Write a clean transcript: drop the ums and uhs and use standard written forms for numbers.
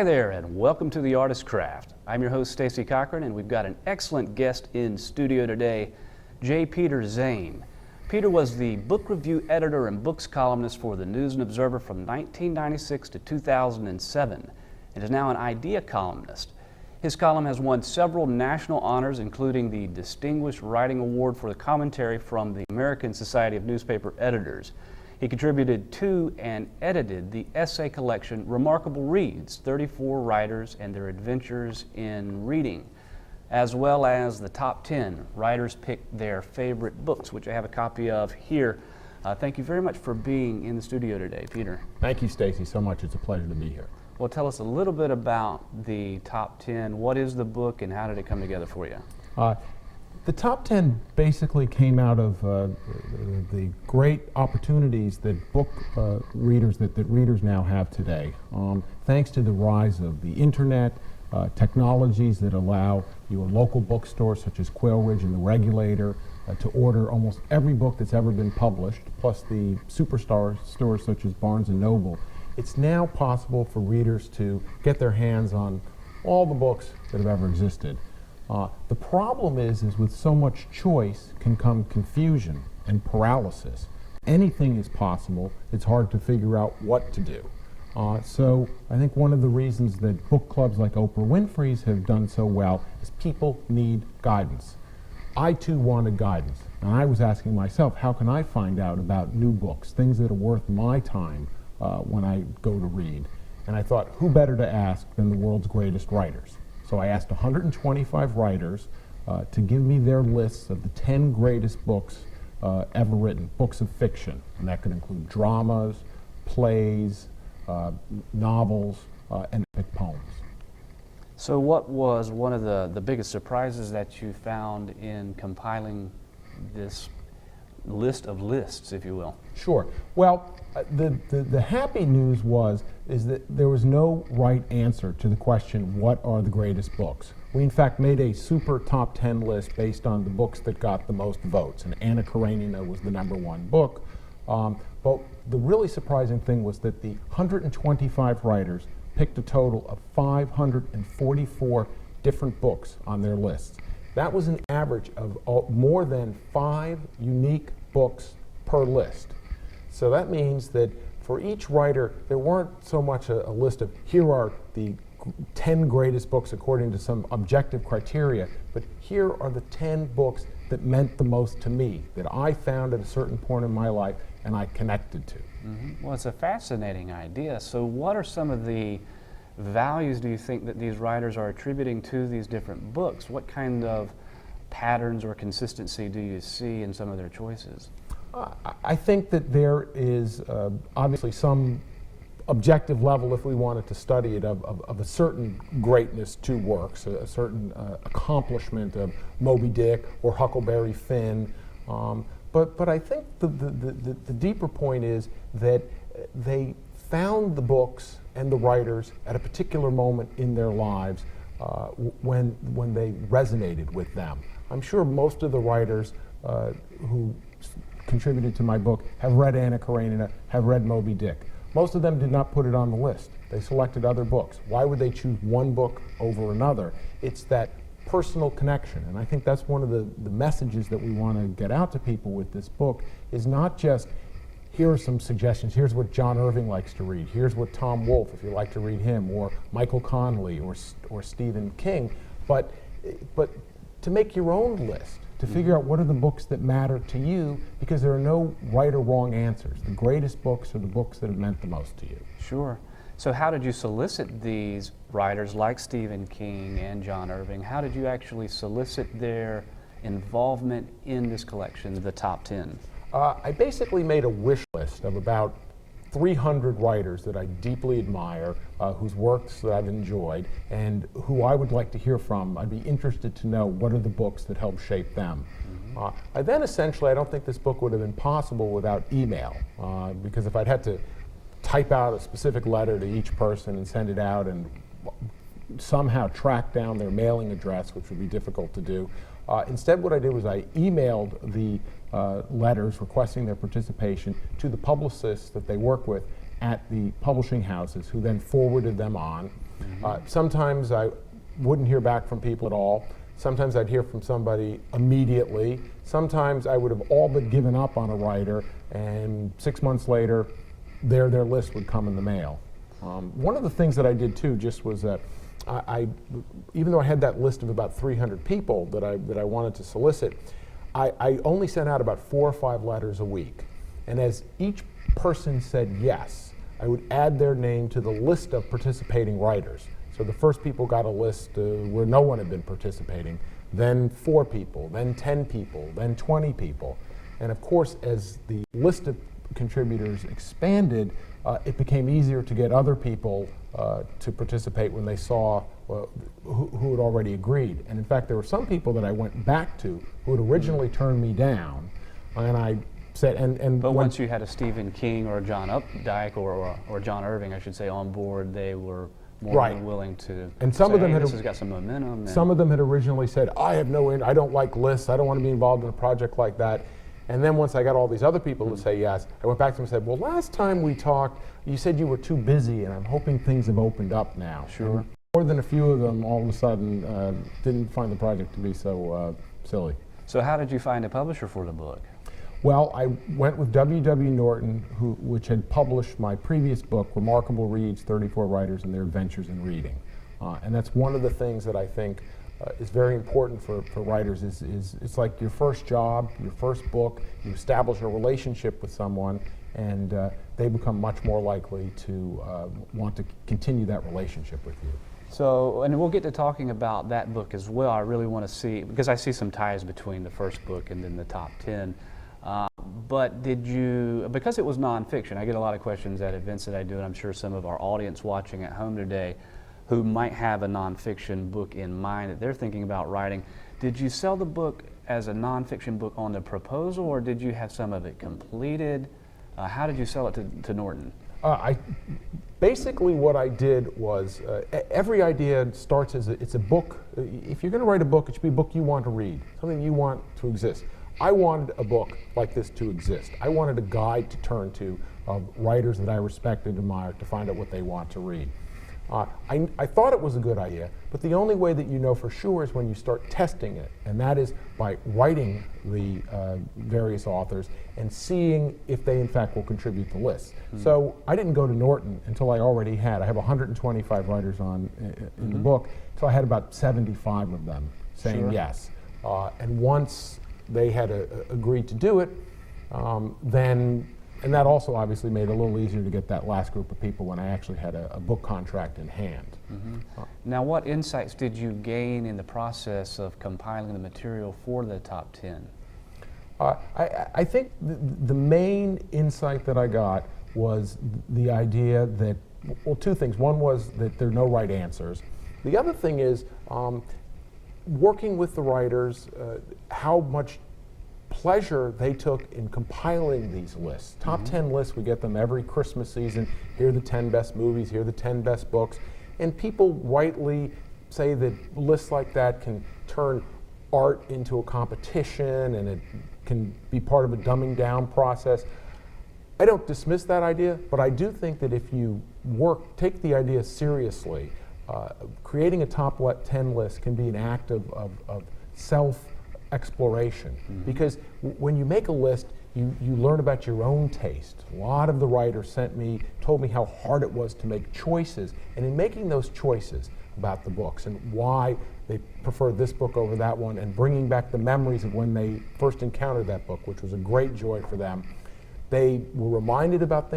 Hi there, and welcome to The Artist's Craft. I'm your host, Stacey Cochran, and we've got an excellent guest in studio today, Peder Zane. Peder was the book review editor and books columnist for the News and Observer from 1996 to 2007, and is now an idea columnist. His column has won several national honors, including the Distinguished Writing Award for the commentary from the American Society of Newspaper Editors. He contributed to and edited the essay collection Remarkable Reads, 34 Writers and Their Adventures in Reading, as well as the Top 10 Writers Pick Their Favorite Books, which I have a copy of here. Thank you very much for being in the studio today, Peder. Thank you, Stacey, so much. It's a pleasure to be here. Well, tell us a little bit about the Top 10. What is the book and how did it come together for you? The Top 10 basically came out of the great opportunities that book readers, that readers now have today. Thanks to the rise of the internet, technologies that allow your local bookstore such as Quail Ridge and the Regulator to order almost every book that's ever been published, plus the superstar stores such as Barnes & Noble. It's now possible for readers to get their hands on all the books that have ever existed. The problem is with so much choice can come confusion and paralysis. Anything is possible. It's hard to figure out what to do. So I think one of the reasons that book clubs like Oprah Winfrey's have done so well is people need guidance. I too wanted guidance, and I was asking myself, how can I find out about new books, things that are worth my time when I go to read? And I thought, who better to ask than the world's greatest writers? So I asked 125 writers to give me their lists of the 10 greatest books ever written, books of fiction. And that could include dramas, plays, novels, and epic poems. So what was one of the biggest surprises that you found in compiling this list of lists, if you will? Sure. Well, the happy news is that there was no right answer to the question, what are the greatest books? We in fact made a super top 10 list based on the books that got the most votes, and Anna Karenina was the #1 book. But the really surprising thing was that the 125 writers picked a total of 544 different books on their lists. That was an average of more than 5 unique books per list. So that means that for each writer, there weren't so much a list of, here are the 10 greatest books according to some objective criteria, but here are the 10 books that meant the most to me, that I found at a certain point in my life and I connected to. Mm-hmm. Well, it's a fascinating idea. So what are some of the values do you think that these writers are attributing to these different books? What kind of patterns or consistency do you see in some of their choices? I think that there is obviously some objective level, if we wanted to study it, of a certain greatness to works, a certain accomplishment of Moby Dick or Huckleberry Finn. But I think the deeper point is that they found the books and the writers at a particular moment in their lives when they resonated with them. I'm sure most of the writers who contributed to my book have read Anna Karenina, have read Moby Dick. Most of them did not put it on the list. They selected other books. Why would they choose one book over another? It's that personal connection, and I think that's one of the messages that we want to get out to people with this book, is not just, here are some suggestions, here's what John Irving likes to read, here's what Tom Wolfe, if you like to read him, or Michael Connelly, or Stephen King, but to make your own list, to figure out what are the books that matter to you, because there are no right or wrong answers. The greatest books are the books that have meant the most to you. Sure. So how did you solicit these writers like Stephen King and John Irving? How did you actually solicit their involvement in this collection, the top 10? I basically made a wish list of about 300 writers that I deeply admire, whose works that I've enjoyed, and who I would like to hear from. I'd be interested to know what are the books that helped shape them. I then essentially, I don't think this book would have been possible without email, because if I'd had to type out a specific letter to each person and send it out and somehow track down their mailing address, which would be difficult to do, instead what I did was I emailed the letters requesting their participation to the publicists that they work with at the publishing houses, who then forwarded them on. Sometimes I wouldn't hear back from people at all. Sometimes I'd hear from somebody immediately. Sometimes I would have all but given up on a writer, and 6 months later, their list would come in the mail. One of the things that I did too just was that even though I had that list of about 300 people that I wanted to solicit, I only sent out about 4 or 5 letters a week. And as each person said yes, I would add their name to the list of participating writers. So the first people got a list where no one had been participating, then 4 people, then 10 people, then 20 people. And of course, as the list of contributors expanded, it became easier to get other people to participate when they saw who had already agreed. And in fact, there were some people that I went back to who had originally turned me down, and I said, But once you had a Stephen King or a John Updike or John Irving, I should say, on board, they were more than willing to. And some say, of them this has got some momentum. Some of them had originally said, I don't like lists, I don't want to be involved in a project like that. And then once I got all these other people to say yes, I went back to them and said, well, last time we talked, you said you were too busy, and I'm hoping things have opened up now. Sure. And more than a few of them all of a sudden didn't find the project to be so silly. So how did you find a publisher for the book? Well, I went with W.W. Norton, which had published my previous book, Remarkable Reads, 34 Writers and Their Adventures in Reading. And that's one of the things that I think is very important for writers. It's like your first job, your first book, you establish a relationship with someone, and they become much more likely to want to continue that relationship with you. So, and we'll get to talking about that book as well. I really want to see, because I see some ties between the first book and then the top 10. But did you, because it was nonfiction, I get a lot of questions at events that I do, and I'm sure some of our audience watching at home today who might have a nonfiction book in mind that they're thinking about writing. Did you sell the book as a nonfiction book on the proposal, or did you have some of it completed? How did you sell it to Norton? Basically what I did was, every idea starts as it's a book. If you're going to write a book, it should be a book you want to read, something you want to exist. I wanted a book like this to exist. I wanted a guide to turn to of writers that I respect and admire to find out what they want to read. I thought it was a good idea, but the only way that you know for sure is when you start testing it, and that is by writing the various authors and seeing if they in fact will contribute to lists. So I didn't go to Norton until I have 125 writers in the book, so I had about 75 of them saying yes. And once they had agreed to do it, and that also obviously made it a little easier to get that last group of people when I actually had a book contract in hand. Now, what insights did you gain in the process of compiling the material for the top 10? I think the main insight that I got was the idea that, well, 2 things. One was that there are no right answers. The other thing is working with the writers, how much pleasure they took in compiling these lists. Top 10 lists, we get them every Christmas season. Here are the 10 best movies, here are the 10 best books. And people rightly say that lists like that can turn art into a competition, and it can be part of a dumbing down process. I don't dismiss that idea, but I do think that if you take the idea seriously, creating a top 10 list can be an act of self-exploration. Because when you make a list, you learn about your own taste. A lot of the writers told me how hard it was to make choices, and in making those choices about the books and why they preferred this book over that one, and bringing back the memories of when they first encountered that book, which was a great joy for them. They were reminded about things